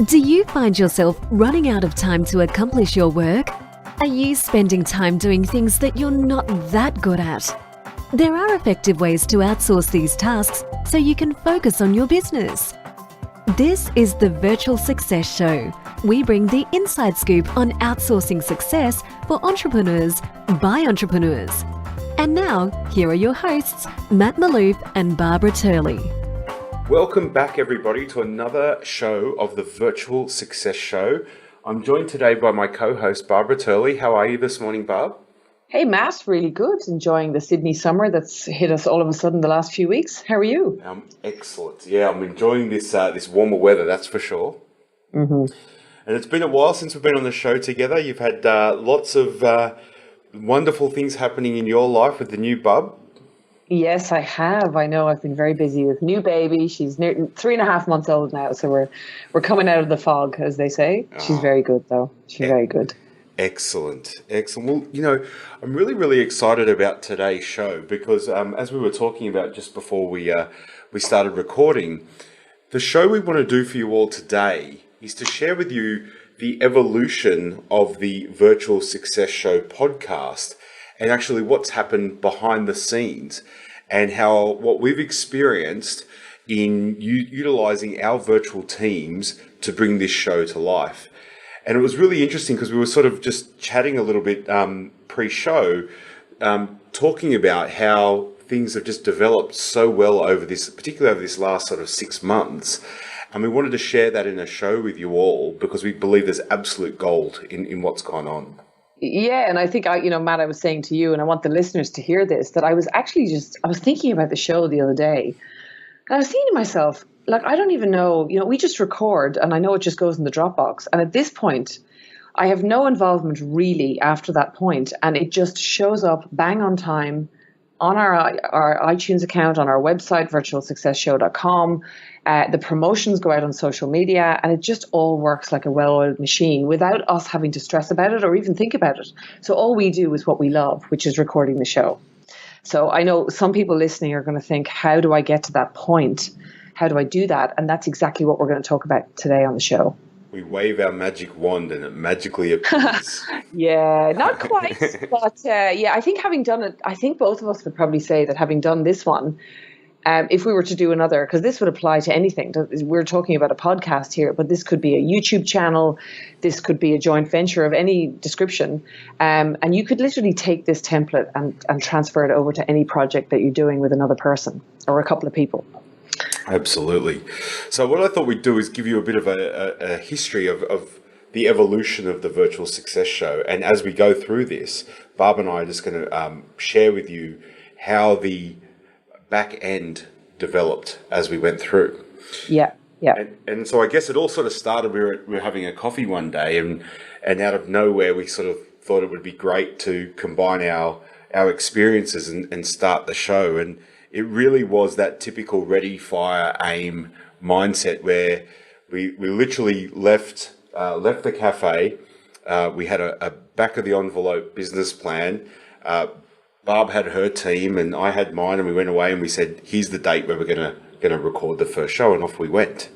Do you find yourself running out of time to accomplish your work? Are you spending time doing things that you're not that good at? There are effective ways to outsource these tasks so you can focus on your business. This is the Virtual Success Show. We bring the inside scoop on outsourcing success for entrepreneurs by entrepreneurs. And now, here are your hosts, Matt Maloof and Barbara Turley. Welcome back, everybody, to another show of the Virtual Success Show. I'm joined today by my co-host, Barbara Turley. How are you this morning, Barb? Hey, Matt, really good. Enjoying the Sydney summer that's hit us all of a sudden the last few weeks. How are you? Excellent. Yeah, I'm enjoying this warmer weather, that's for sure. Mm-hmm. And it's been a while since we've been on the show together. You've had lots of wonderful things happening in your life with the new bub. Yes, I have. I know I've been very busy with new baby. She's 3.5 months old now, so we're coming out of the fog, as they say. She's very good, though. She's very good. Excellent. Well, I'm really excited about today's show because as we were talking about just before we started recording, the show we want to do for you all today is to share with you the evolution of the Virtual Success Show podcast and actually what's happened behind the scenes and how what we've experienced in utilizing our virtual teams to bring this show to life. And it was really interesting because we were sort of just chatting a little bit pre-show, talking about how things have just developed so well particularly over this last sort of 6 months. And we wanted to share that in a show with you all because we believe there's absolute gold in what's gone on. Yeah, and I think, Matt, I was saying to you, and I want the listeners to hear this, that I was thinking about the show the other day. And I was thinking to myself, I don't even know, we just record and I know it just goes in the Dropbox. And at this point, I have no involvement really after that point. And it just shows up bang on time on our iTunes account, on our website, virtualsuccessshow.com. The promotions go out on social media and it just all works like a well-oiled machine without us having to stress about it or even think about it. So all we do is what we love, which is recording the show. So I know some people listening are going to think, how do I get to that point? How do I do that? And that's exactly what we're going to talk about today on the show. We wave our magic wand and it magically appears. Yeah, not quite. But I think having done it, I think both of us would probably say that having done this one, if we were to do another, because this would apply to anything. We're talking about a podcast here, but this could be a YouTube channel. This could be a joint venture of any description. And you could literally take this template and transfer it over to any project that you're doing with another person or a couple of people. Absolutely. So what I thought we'd do is give you a bit of a history of the evolution of the Virtual Success Show. And as we go through this, Barb and I are just going to share with you how the back end developed as we went through. Yeah. And so I guess it all sort of started, we were having a coffee one day and out of nowhere we sort of thought it would be great to combine our experiences and start the show. And it really was that typical ready, fire, aim mindset where we literally left the cafe. We had a back of the envelope business plan. Barb had her team and I had mine, and we went away and we said, here's the date where we're going to record the first show, and off we went.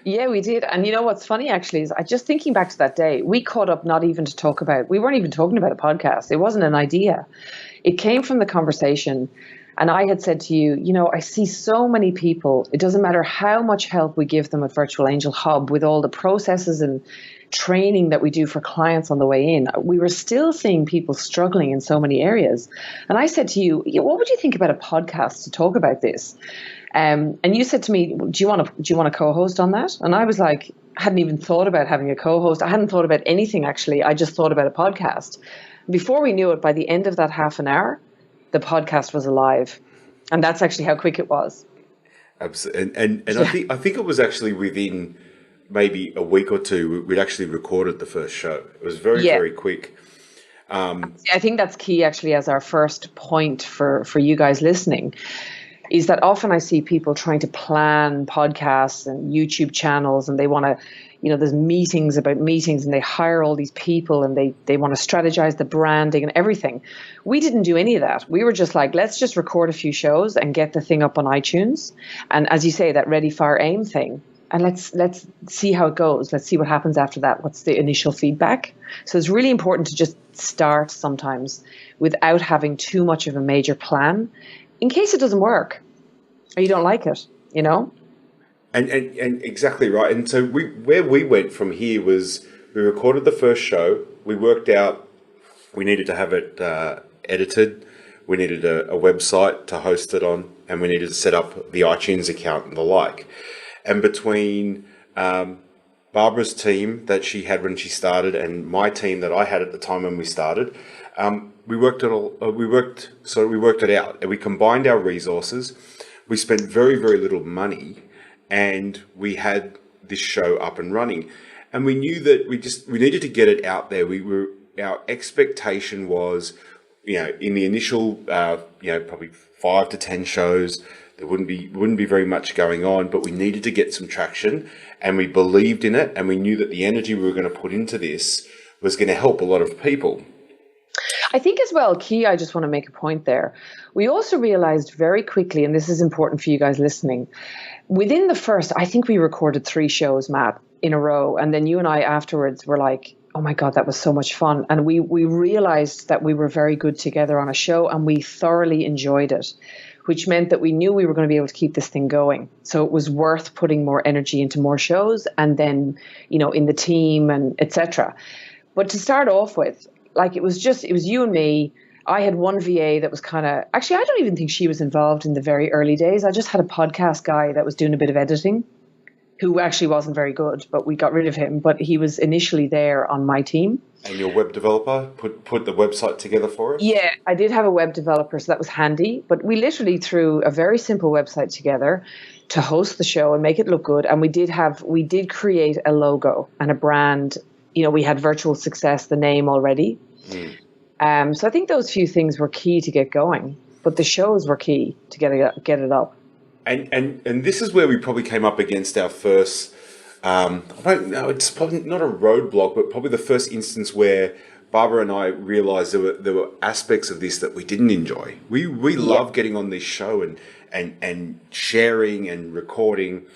Yeah, we did. And you know what's funny actually is just thinking back to that day, we caught up not even to talk about, we weren't even talking about a podcast. It wasn't an idea. It came from the conversation. And I had said to you, I see so many people, it doesn't matter how much help we give them at Virtual Angel Hub with all the processes and training that we do for clients on the way in, we were still seeing people struggling in so many areas. And I said to you, what would you think about a podcast to talk about this? And you said to me, do you want to co-host on that? And I was like, I hadn't even thought about having a co-host. I hadn't thought about anything, actually. I just thought about a podcast. Before we knew it, by the end of that half an hour, the podcast was alive. And that's actually how quick it was. Absolutely. And I think it was actually within maybe a week or two, we'd actually recorded the first show. It was very quick. I think that's key actually as our first point for you guys listening, is that often I see people trying to plan podcasts and YouTube channels, and they want to, there's meetings about meetings, and they hire all these people and they want to strategize the branding and everything. We didn't do any of that. We were just like, let's just record a few shows and get the thing up on iTunes. And as you say, that ready, fire, aim thing. and let's see how it goes. Let's see what happens after that. What's the initial feedback? So it's really important to just start sometimes without having too much of a major plan in case it doesn't work or you don't like it, you know? And exactly right. And so where we went from here was we recorded the first show. We worked out we needed to have it edited. We needed a website to host it on, and we needed to set up the iTunes account and the like. And between Barbara's team that she had when she started and my team that I had at the time when we started, we worked it out, and we combined our resources. We spent very, very little money, and we had this show up and running. And we knew that we needed to get it out there. Our expectation was, in the initial, probably 5 to 10 shows, there wouldn't be very much going on, but we needed to get some traction, and we believed in it, and we knew that the energy we were going to put into this was going to help a lot of people. I think as well, key, I just want to make a point there. We also realized very quickly, and this is important for you guys listening, within the first, I think we recorded 3 shows, Matt, in a row. And then you and I afterwards were like, oh my God, that was so much fun. And we realized that we were very good together on a show, and we thoroughly enjoyed it, which meant that we knew we were going to be able to keep this thing going. So it was worth putting more energy into more shows, and then, in the team and etc. But to start off with, it was you and me. I had one VA that was actually, I don't even think she was involved in the very early days. I just had a podcast guy that was doing a bit of editing, who actually wasn't very good, but we got rid of him. But he was initially there on my team. And your web developer put the website together for us? Yeah, I did have a web developer, so that was handy. But we literally threw a very simple website together to host the show and make it look good. And we did create a logo and a brand. We had Virtual Success, the name already. So I think those few things were key to get going, but the shows were key to get it up. And this is where we probably came up against our first, I don't know, it's probably not a roadblock, but probably the first instance where Barbara and I realised there were aspects of this that we didn't enjoy. We love getting on this show and sharing and recording.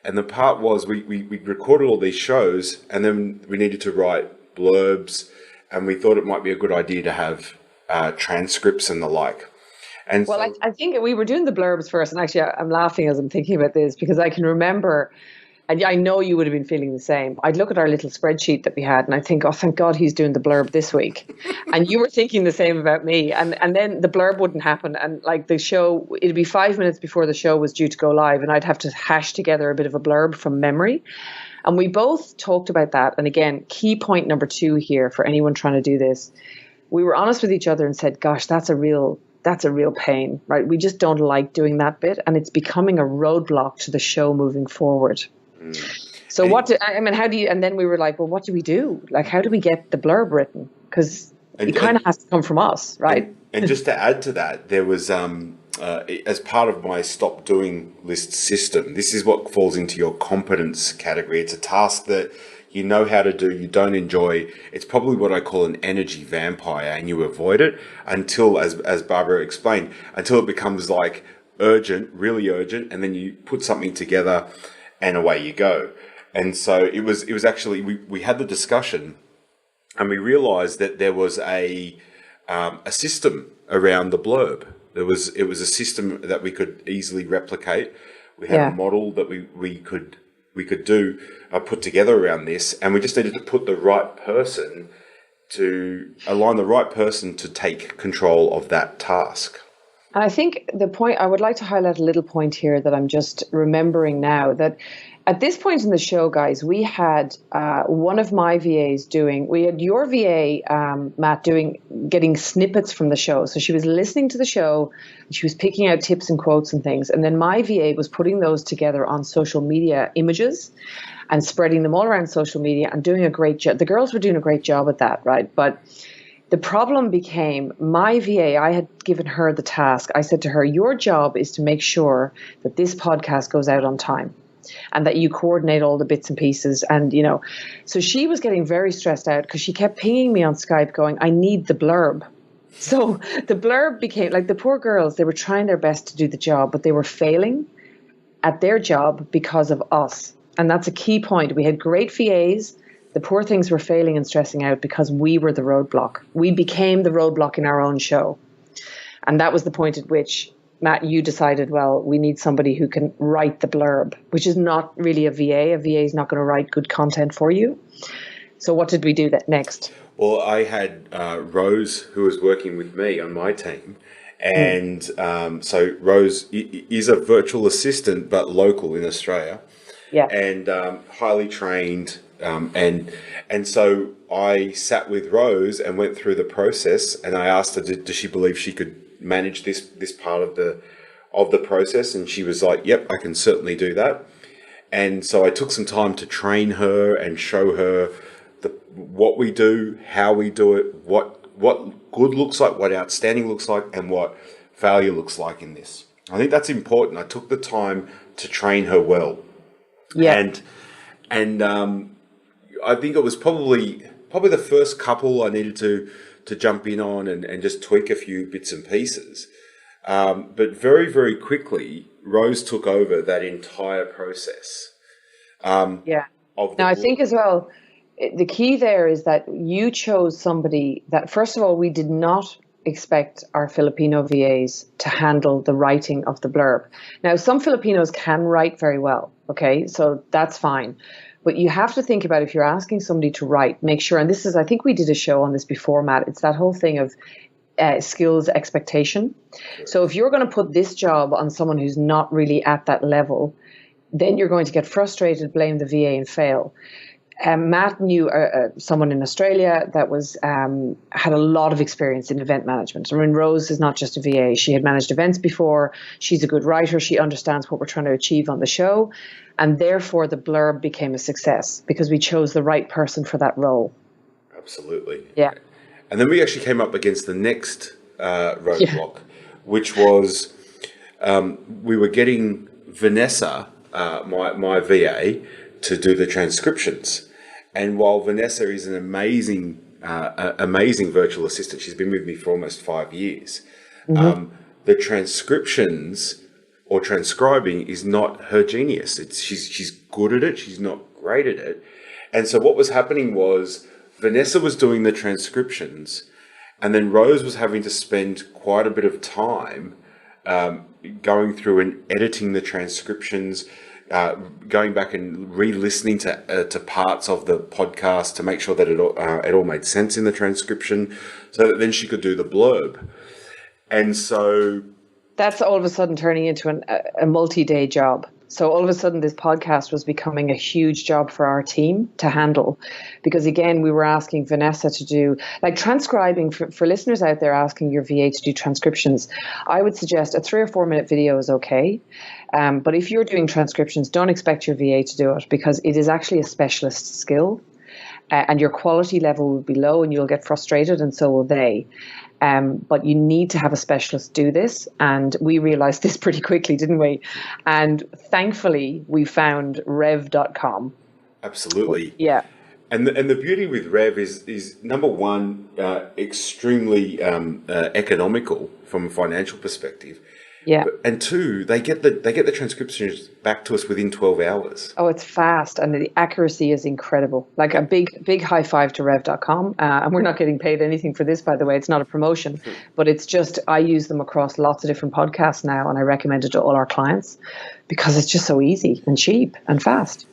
And the part was we recorded all these shows, and then we needed to write blurbs, and we thought it might be a good idea to have transcripts and the like. And well, I think we were doing the blurbs first, and actually I'm laughing as I'm thinking about this because I can remember, and I know you would have been feeling the same. I'd look at our little spreadsheet that we had, and I think, oh, thank God he's doing the blurb this week. And you were thinking the same about me, and then the blurb wouldn't happen, and the show, it'd be 5 minutes before the show was due to go live, and I'd have to hash together a bit of a blurb from memory. And we both talked about that. And again, key point number 2 here for anyone trying to do this, we were honest with each other and said, gosh, that's a real pain, right? We just don't like doing that bit, and it's becoming a roadblock to the show moving forward. So how do you, and then we were like, well, what do we do? How do we get the blurb written? Because it kind of has to come from us, right? And just to add to that, there was, as part of my stop doing list system, this is what falls into your competence category. It's a task that you know how to do, you don't enjoy. It's probably what I call an energy vampire, and you avoid it until, as Barbara explained, until it becomes urgent, really urgent, and then you put something together and away you go. And so it was actually, we had the discussion, and we realized that there was a system around the blurb. It was a system that we could easily replicate. We had a model that we could do, put together around this, and we just needed to put the right person to align the right person to take control of that task. And I think the point, I would like to highlight a little point here that I'm just remembering now, that at this point in the show, guys, we had one of my VAs we had your VA, Matt, getting snippets from the show. So she was listening to the show, and she was picking out tips and quotes and things. And then my VA was putting those together on social media images and spreading them all around social media and doing a great job. The girls were doing a great job at that, right? But the problem became my VA, I had given her the task. I said to her, your job is to make sure that this podcast goes out on time and that you coordinate all the bits and pieces. And, so she was getting very stressed out because she kept pinging me on Skype going, I need the blurb. So the blurb became the poor girls, they were trying their best to do the job, but they were failing at their job because of us. And that's a key point. We had great VAs. The poor things were failing and stressing out because we were the roadblock. We became the roadblock in our own show. And that was the point at which, Matt, you decided, well, we need somebody who can write the blurb, which is not really a VA. A VA is not going to write good content for you. So what did we do next? Well, I had Rose, who was working with me on my team. And so Rose is a virtual assistant, but local in Australia. Yeah. And highly trained. And so I sat with Rose and went through the process, and I asked her, does she believe she could manage this part of the process? And she was like, yep, I can certainly do that. And so I took some time to train her and show her what we do, how we do it, what good looks like, what outstanding looks like, and what failure looks like in this. I think that's important. I took the time to train her well. Yeah. And I think it was probably the first couple I needed to jump in on and just tweak a few bits and pieces. But very, very quickly, Rose took over that entire process. Yeah. Now, I think as well, the key there is that you chose somebody that, first of all, we did not expect our Filipino VAs to handle the writing of the blurb. Now, some Filipinos can write very well, okay? So that's fine. But you have to think about, if you're asking somebody to write, make sure, and this is, I think we did a show on this before, Matt, it's that whole thing of skills expectation. Sure. So if you're going to put this job on someone who's not really at that level, then you're going to get frustrated, blame the VA, and fail. Matt knew someone in Australia that was had a lot of experience in event management. I mean, Rose is not just a VA. She had managed events before. She's a good writer. She understands what we're trying to achieve on the show. And therefore, the blurb became a success because we chose the right person for that role. Absolutely. Yeah. And then we actually came up against the next roadblock, which was we were getting Vanessa, my VA, to do the transcriptions. And while Vanessa is an amazing virtual assistant, she's been with me for almost 5 years. Mm-hmm. The transcriptions or transcribing is not her genius. She's good at it. She's not great at it. And so what was happening was Vanessa was doing the transcriptions, and then Rose was having to spend quite a bit of time going through and editing the transcriptions, going back and re-listening to parts of the podcast to make sure that it all made sense in the transcription, so that then she could do the blurb. And so that's all of a sudden turning into a multi-day job. So all of a sudden this podcast was becoming a huge job for our team to handle, because again, we were asking Vanessa to do, like, transcribing for listeners out there asking your VA to do transcriptions. I would suggest a 3 or 4 minute video is okay. But if you're doing transcriptions, don't expect your VA to do it, because it is actually a specialist skill, and your quality level will be low and you'll get frustrated, and so will they. But you need to have a specialist do this. And we realized this pretty quickly, didn't we? And thankfully, we found rev.com. Absolutely. Yeah. And the beauty with Rev is number one, extremely economical from a financial perspective. Yeah. And two, they get the transcriptions back to us within 12 hours. Oh, it's fast, and the accuracy is incredible. Like a big high five to rev.com. And we're not getting paid anything for this, by the way. It's not a promotion, but it's just, I use them across lots of different podcasts now, and I recommend it to all our clients because it's just so easy and cheap and fast.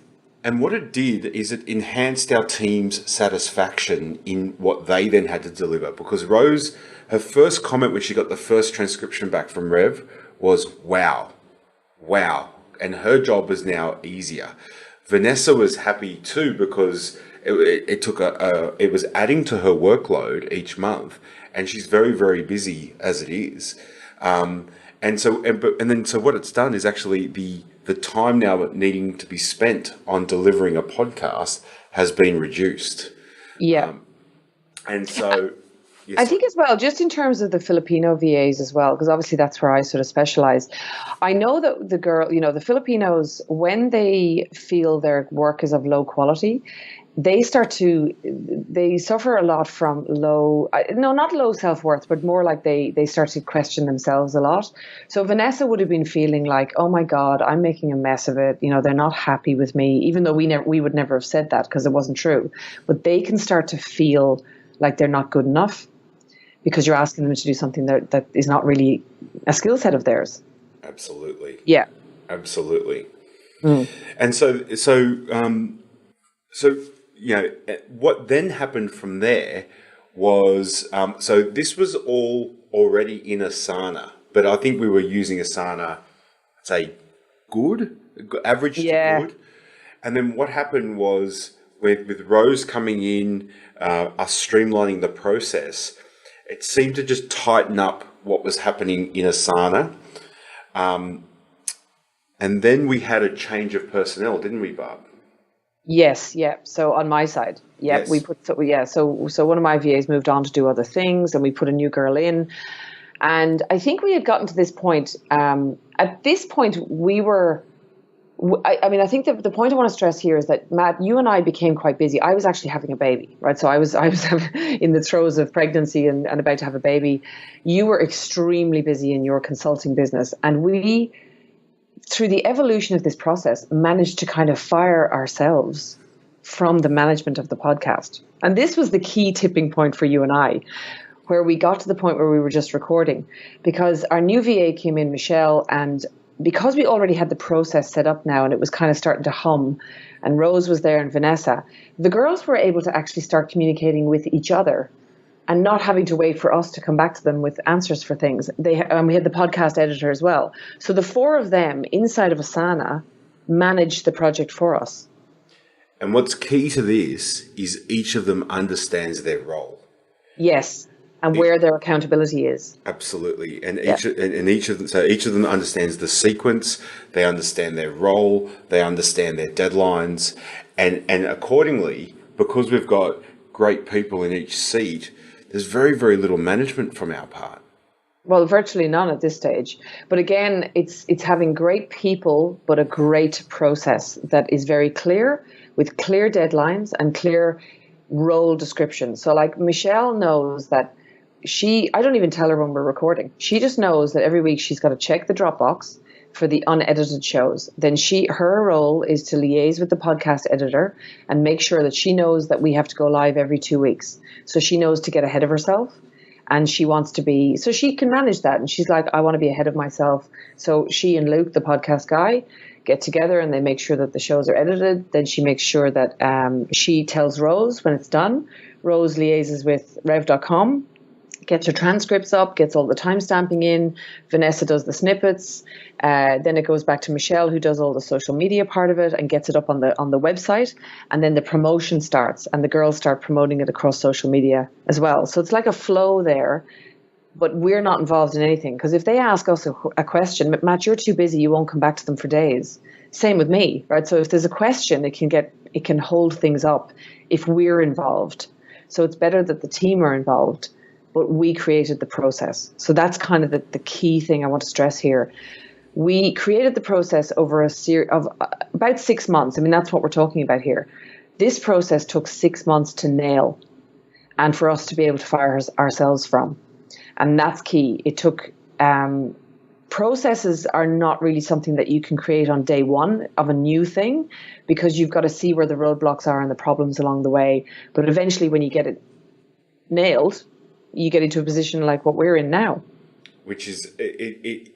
And what it did is it enhanced our team's satisfaction in what they then had to deliver. Because Rose, her first comment when she got the first transcription back from Rev was, wow. And her job is now easier. Vanessa was happy too, because it was adding to her workload each month, and she's very, very busy as it is. So what it's done is actually the time now needing to be spent on delivering a podcast has been reduced. Yeah. And so I think as well, just in terms of the Filipino VAs as well, because obviously that's where I sort of specialize. I know that the Filipinos, when they feel their work is of low quality, they suffer a lot from not low self-worth, but more like they start to question themselves a lot. So Vanessa would have been feeling like, oh my God, I'm making a mess of it. They're not happy with me, even though we would never have said that because it wasn't true. But they can start to feel like they're not good enough because you're asking them to do something that is not really a skill set of theirs. Absolutely. Yeah. Absolutely. And so what then happened from there was, so this was all already in Asana, but I think we were using Asana, say, average to good. And then what happened was with Rose coming in, us streamlining the process, it seemed to just tighten up what was happening in Asana. And then we had a change of personnel, didn't we, Barb? Yes, yeah. So on my side, Yes. So one of my VAs moved on to do other things, and we put a new girl in. And I think we had gotten to this point. At this point, we were. I think the point I want to stress here is that, Matt, you and I became quite busy. I was actually having a baby, right? So I was in the throes of pregnancy and about to have a baby. You were extremely busy in your consulting business, and we, through the evolution of this process, managed to kind of fire ourselves from the management of the podcast. And this was the key tipping point for you and I, where we got to the point where we were just recording, because our new VA came in, Michelle, and because we already had the process set up now and it was kind of starting to hum, and Rose was there and Vanessa, the girls were able to actually start communicating with each other and not having to wait for us to come back to them with answers for things. We had the podcast editor as well. So the four of them inside of Asana managed the project for us. And what's key to this is each of them understands their role. Yes, and where their accountability is. Absolutely, and each of them understands the sequence. They understand their role. They understand their deadlines, and accordingly, because we've got great people in each seat, there's very, very little management from our part. Well, virtually none at this stage. But again, it's having great people, but a great process that is very clear, with clear deadlines and clear role descriptions. So like Michelle knows that I don't even tell her when we're recording. She just knows that every week she's got to check the Dropbox for the unedited shows. Then her role is to liaise with the podcast editor and make sure that she knows that we have to go live every 2 weeks. So she knows to get ahead of herself, and she wants to be, so she can manage that. And she's like, I want to be ahead of myself. So she and Luke, the podcast guy, get together and they make sure that the shows are edited. Then she makes sure that she tells Rose when it's done. Rose liaises with rev.com, gets her transcripts up, gets all the timestamping in. Vanessa does the snippets. Then it goes back to Michelle, who does all the social media part of it and gets it up on the website. And then the promotion starts, and the girls start promoting it across social media as well. So it's like a flow there, but we're not involved in anything. Because if they ask us a question, Matt, you're too busy, you won't come back to them for days. Same with me, right? So if there's a question, it can hold things up if we're involved. So it's better that the team are involved, but we created the process. So that's kind of the key thing I want to stress here. We created the process over a series of about 6 months. I mean, that's what we're talking about here. This process took 6 months to nail and for us to be able to fire ourselves from. And that's key. It took, processes are not really something that you can create on day one of a new thing, because you've got to see where the roadblocks are and the problems along the way. But eventually when you get it nailed, you get into a position like what we're in now. Which is,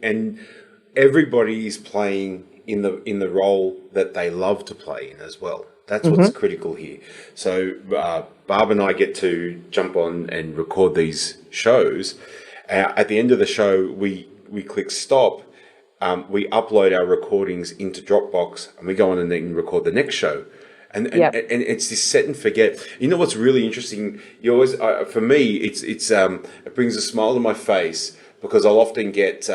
and everybody is playing in the role that they love to play in as well. That's what's critical here. So Barb and I get to jump on and record these shows. At the end of the show, we click stop. We upload our recordings into Dropbox, and we go on and then record the next show. And it's this set and forget. You know what's really interesting? You always, for me, it brings a smile to my face, because I'll often get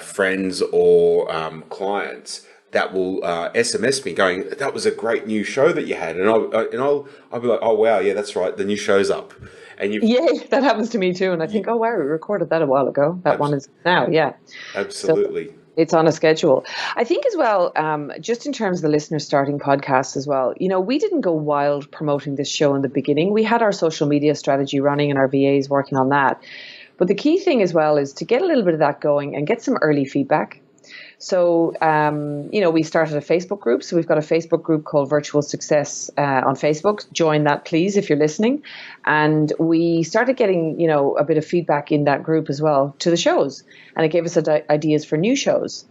friends or clients that will SMS me going, "That was a great new show that you had," and I'll be like, "Oh wow, yeah, that's right, the new show's up," and you Yeah, that happens to me too. And I think, oh, wow, we recorded that a while ago. That one is now, yeah. absolutely. So it's on a schedule. I think as well, just in terms of the listeners starting podcasts as well, we didn't go wild promoting this show in the beginning. We had our social media strategy running and our VAs working on that. But the key thing as well is to get a little bit of that going and get some early feedback. So, we started a Facebook group. So we've got a Facebook group called Virtual Success on Facebook. Join that, please, if you're listening. And we started getting, a bit of feedback in that group as well to the shows. And it gave us ideas for new shows.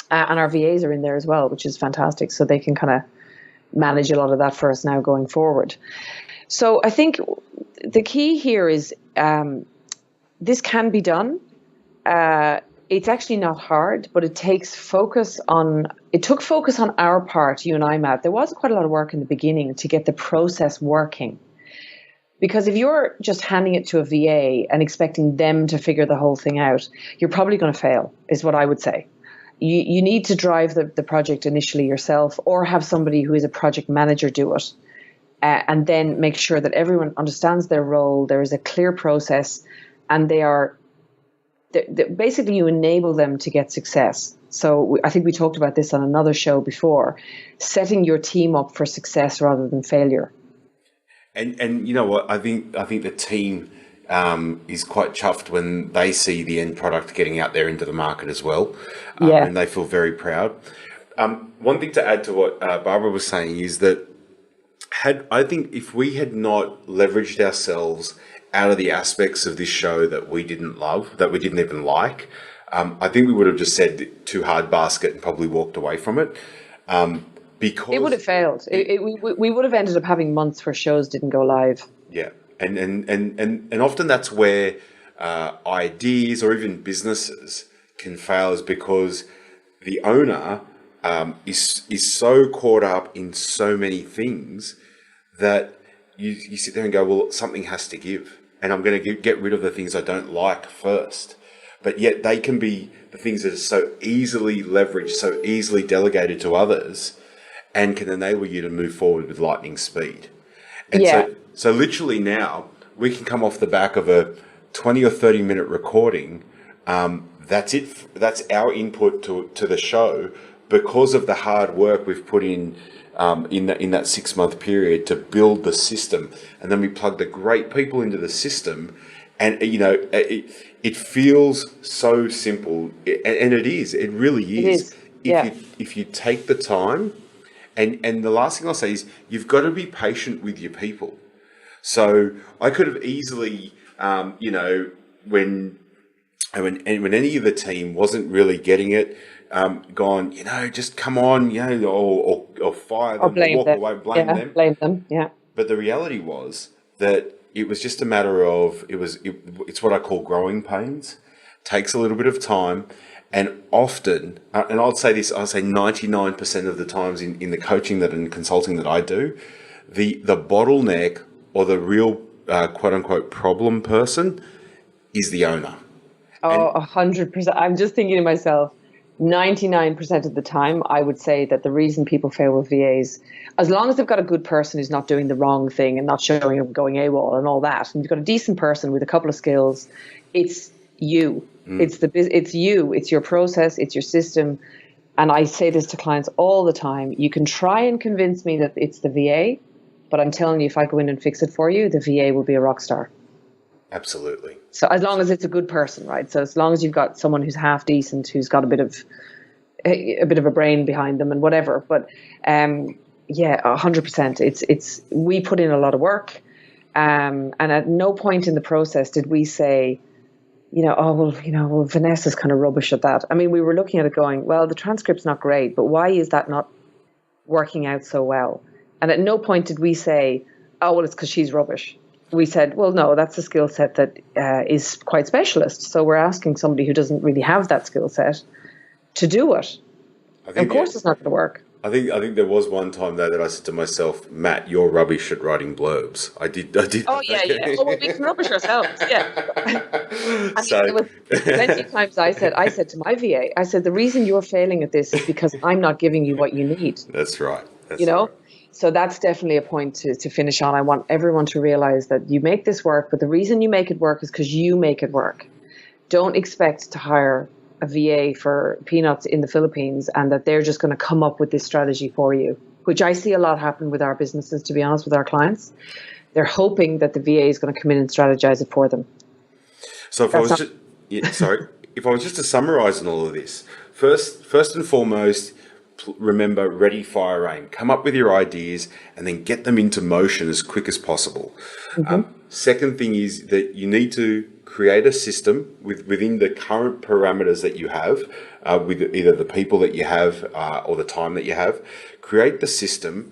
And our VAs are in there as well, which is fantastic. So they can kind of manage a lot of that for us now going forward. So I think the key here is this can be done. It's actually not hard, but it took focus on our part, you and I, Matt. There was quite a lot of work in the beginning to get the process working. Because if you're just handing it to a VA and expecting them to figure the whole thing out, you're probably going to fail, is what I would say. You need to drive the project initially yourself, or have somebody who is a project manager do it. And then make sure that everyone understands their role, there is a clear process, and basically you enable them to get success. So I think we talked about this on another show before, setting your team up for success rather than failure. And you know what, I think the team is quite chuffed when they see the end product getting out there into the market as well. And they feel very proud. One thing to add to what Barbara was saying is that I think if we had not leveraged ourselves out of the aspects of this show that we didn't love, that we didn't even like, I think we would have just said too hard basket and probably walked away from it. Because it would have failed. We would have ended up having months where shows didn't go live. Yeah. And often that's where ideas or even businesses can fail, is because the owner is so caught up in so many things that you sit there and go, well, something has to give, and I'm going to get rid of the things I don't like first. But yet they can be the things that are so easily leveraged, so easily delegated to others, and can enable you to move forward with lightning speed. And so literally now we can come off the back of a 20 or 30 minute recording. That's it. That's our input to the show, because of the hard work we've put in that 6 month period to build the system. And then we plug the great people into the system, and it feels so simple, and it is. It really is. If you take the time, and the last thing I'll say is you've got to be patient with your people. So I could have easily, when any of the team wasn't really getting it, gone, just come on, or fire them, or walk away, blame them. Yeah. But the reality was that it was just a matter of, it's what I call growing pains. Takes a little bit of time. And often, and I'll say 99% of the times in the coaching and consulting that I do, the bottleneck or the real quote unquote problem person is the owner. Oh, 100%. I'm just thinking to myself, 99% of the time, I would say that the reason people fail with VAs, as long as they've got a good person who's not doing the wrong thing and not showing up going AWOL and all that, and you've got a decent person with a couple of skills, it's you. It's you. It's your process. It's your system. And I say this to clients all the time. You can try and convince me that it's the VA, but I'm telling you, if I go in and fix it for you, the VA will be a rock star. Absolutely. So as long as it's a good person, right? So as long as you've got someone who's half decent, who's got a bit of a brain behind them and whatever. But 100%. It's we put in a lot of work, and at no point in the process did we say, Vanessa's kind of rubbish at that. I mean, we were looking at it going, well, the transcript's not great, but why is that not working out so well? And at no point did we say, oh, well, it's because she's rubbish. We said, well, no, that's a skill set that is quite specialist. So we're asking somebody who doesn't really have that skill set to do it. Of course, it's not going to work. I think there was one time though that I said to myself, Matt, you're rubbish at writing blurbs. I did. Oh yeah. Oh, well, we can rubbish ourselves. Yeah. There was plenty of times I said to my VA, I said, the reason you're failing at this is because I'm not giving you what you need. That's right. So that's definitely a point to finish on. I want everyone to realize that you make this work, but the reason you make it work is because you make it work. Don't expect to hire a VA for peanuts in the Philippines and that they're just going to come up with this strategy for you, which I see a lot happen with our businesses, to be honest, with our clients. They're hoping that the VA is going to come in and strategize it for them. So if I was just to summarize on all of this, first and foremost, remember, ready, fire, aim. Come up with your ideas and then get them into motion as quick as possible. Second thing is that you need to create a system within the current parameters that you have, with either the people that you have or the time that you have. Create the system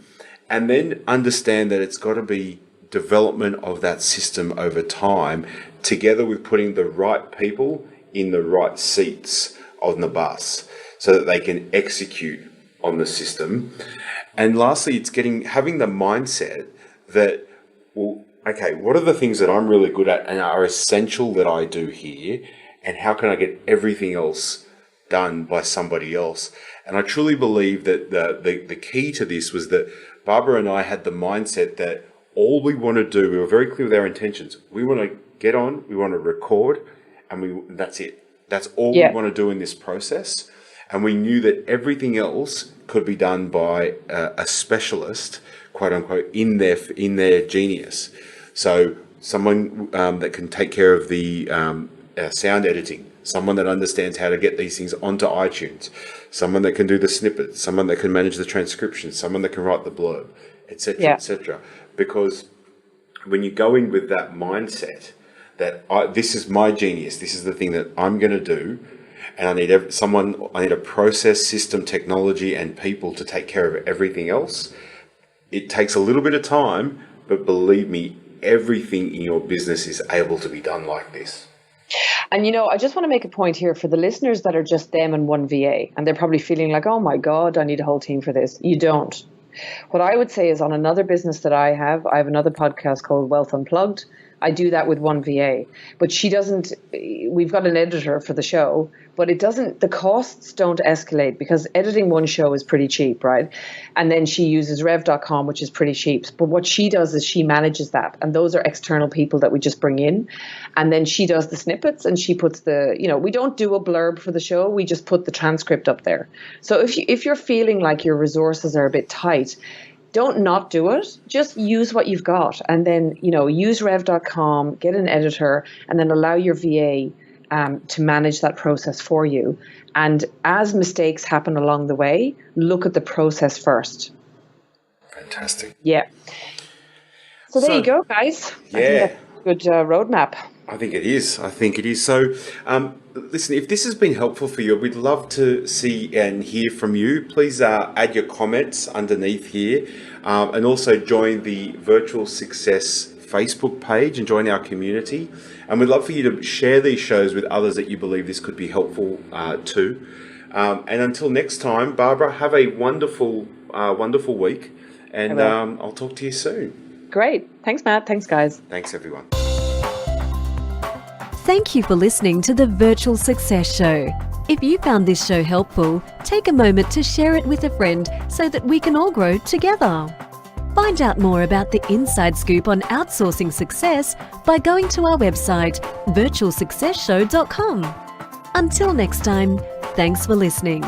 and then understand that it's got to be development of that system over time, together with putting the right people in the right seats on the bus so that they can execute on the system. And lastly, it's having the mindset that, well, okay, what are the things that I'm really good at and are essential that I do here, and how can I get everything else done by somebody else? And I truly believe that the key to this was that Barbara and I had the mindset that all we want to do, we were very clear with our intentions. We want to get on, we want to record, and that's it. That's all we want to do in this process. And we knew that everything else could be done by a specialist, quote unquote, in their genius. So someone that can take care of the sound editing, someone that understands how to get these things onto iTunes, someone that can do the snippets, someone that can manage the transcription, someone that can write the blurb, etc., etc. Because when you go in with that mindset that this is my genius, this is the thing that I'm going to do, and I need a process, system, technology, and people to take care of everything else. It takes a little bit of time, but believe me, everything in your business is able to be done like this. And, I just want to make a point here for the listeners that are just them and one VA, and they're probably feeling like, oh my God, I need a whole team for this. You don't. What I would say is, on another business that I have another podcast called Wealth Unplugged. I do that with one VA, but she doesn't, we've got an editor for the show, but the costs don't escalate because editing one show is pretty cheap, right? And then she uses rev.com, which is pretty cheap. But what she does is she manages that. And those are external people that we just bring in. And then she does the snippets and she puts we don't do a blurb for the show. We just put the transcript up there. So if you're feeling like your resources are a bit tight, don't not do it. Just use what you've got, and then use rev.com, get an editor, and then allow your VA to manage that process for you. And as mistakes happen along the way, look at the process first. Fantastic. Yeah. So there you go, guys. Yeah. I think that's a good roadmap. I think it is. So, listen, if this has been helpful for you, we'd love to see and hear from you. Please add your comments underneath here, and also join the Virtual Success Facebook page and join our community. And we'd love for you to share these shows with others that you believe this could be helpful to. And until next time, Barbara, have a wonderful week, and I'll talk to you soon. Great. Thanks, Matt. Thanks, guys. Thanks, everyone. Thank you for listening to the Virtual Success Show. If you found this show helpful, take a moment to share it with a friend so that we can all grow together. Find out more about the inside scoop on outsourcing success by going to our website, virtualsuccessshow.com. Until next time, thanks for listening.